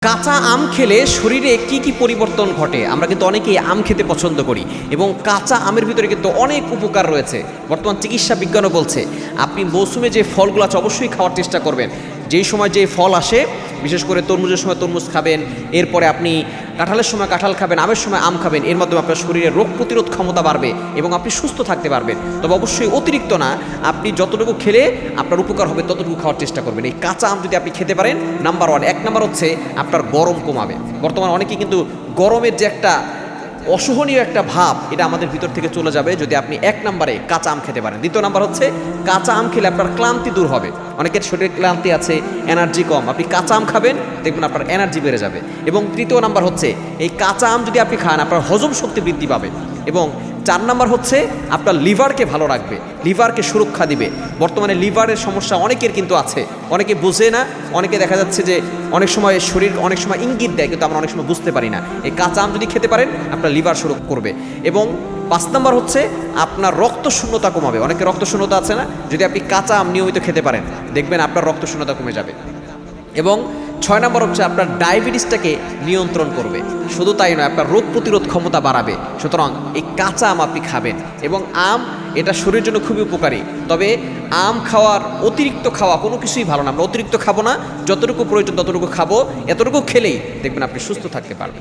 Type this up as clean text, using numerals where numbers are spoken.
কাঁচা আম খেলে শরীরে কি কি পরিবর্তন ঘটে? আমরা কিন্তু অনেকেই আম খেতে পছন্দ করি এবং কাঁচা আমের ভিতরে কিন্তু অনেক উপকার রয়েছে। বর্তমান চিকিৎসা বিজ্ঞানও বলছে আপনি মৌসুমে যে ফলগুলো আছে অবশ্যই খাওয়ার চেষ্টা করবেন। যেই সময় যে ফল আসে, বিশেষ করে তরমুজের সময় তরমুজ খাবেন, এরপরে আপনি কাঁঠালের সময় কাঁঠাল খাবেন, আমের সময় আম খাবেন। এর মাধ্যমে আপনার শরীরে রোগ প্রতিরোধ ক্ষমতা বাড়বে এবং আপনি সুস্থ থাকতে পারবেন। তবে অবশ্যই অতিরিক্ত না, আপনি যতটুকু খেলে আপনার উপকার হবে ততটুকু খাওয়ার চেষ্টা করবেন। এই কাঁচা আম যদি আপনি খেতে পারেন, নাম্বার ওয়ান, এক নাম্বার হচ্ছে আপনার গরম কমাবে। বর্তমানে অনেকেই কিন্তু গরমের যে একটা অসহনীয় একটা ভাব, এটা আমাদের ভিতর থেকে চলে যাবে যদি আপনি এক নম্বরে কাঁচা আম খেতে পারেন। দ্বিতীয় নাম্বার হচ্ছে কাঁচা আম খেলে আপনার ক্লান্তি দূর হবে। অনেকের শরীরে ক্লান্তি আছে, এনার্জি কম, আপনি কাঁচা আম খাবেন, দেখবেন আপনার এনার্জি বেড়ে যাবে। এবং তৃতীয় নাম্বার হচ্ছে এই কাঁচা আম যদি আপনি খান, আপনার হজম শক্তি বৃদ্ধি পাবে। এবং চার নাম্বার হচ্ছে আপনার লিভারকে ভালো রাখবে, লিভারকে সুরক্ষা দিবে। বর্তমানে লিভারের সমস্যা অনেকের কিন্তু আছে, অনেকে বুঝে না, অনেকে দেখা যাচ্ছে যে অনেক সময় শরীর অনেক সময় ইঙ্গিত দেয় কিন্তু আমরা অনেক সময় বুঝতে পারি না। এই কাঁচা আম যদি খেতে পারেন আপনার লিভার সুরক্ষা করবে। এবং পাঁচ নাম্বার হচ্ছে আপনার রক্ত শূন্যতা কমাবে। অনেকে রক্ত শূন্যতা আছে না, যদি আপনি কাঁচা আম নিয়মিত খেতে পারেন দেখবেন আপনার রক্ত শূন্যতা কমে যাবে। এবং ছয় নম্বর হচ্ছে আপনার ডায়াবেটিসটাকে নিয়ন্ত্রণ করবে। শুধু তাই নয়, আপনার রোগ প্রতিরোধ ক্ষমতা বাড়াবে। সুতরাং এই কাঁচা আম আপনি খাবেন এবং আম এটা শরীরের জন্য খুবই উপকারী। তবে আম খাওয়ার অতিরিক্ত খাওয়া কোনো কিছুই ভালো না। আমরা অতিরিক্ত খাবো না, যতটুকু প্রয়োজন ততটুকু খাবো। এতটুকু খেলেই দেখবেন আপনি সুস্থ থাকতে পারবেন।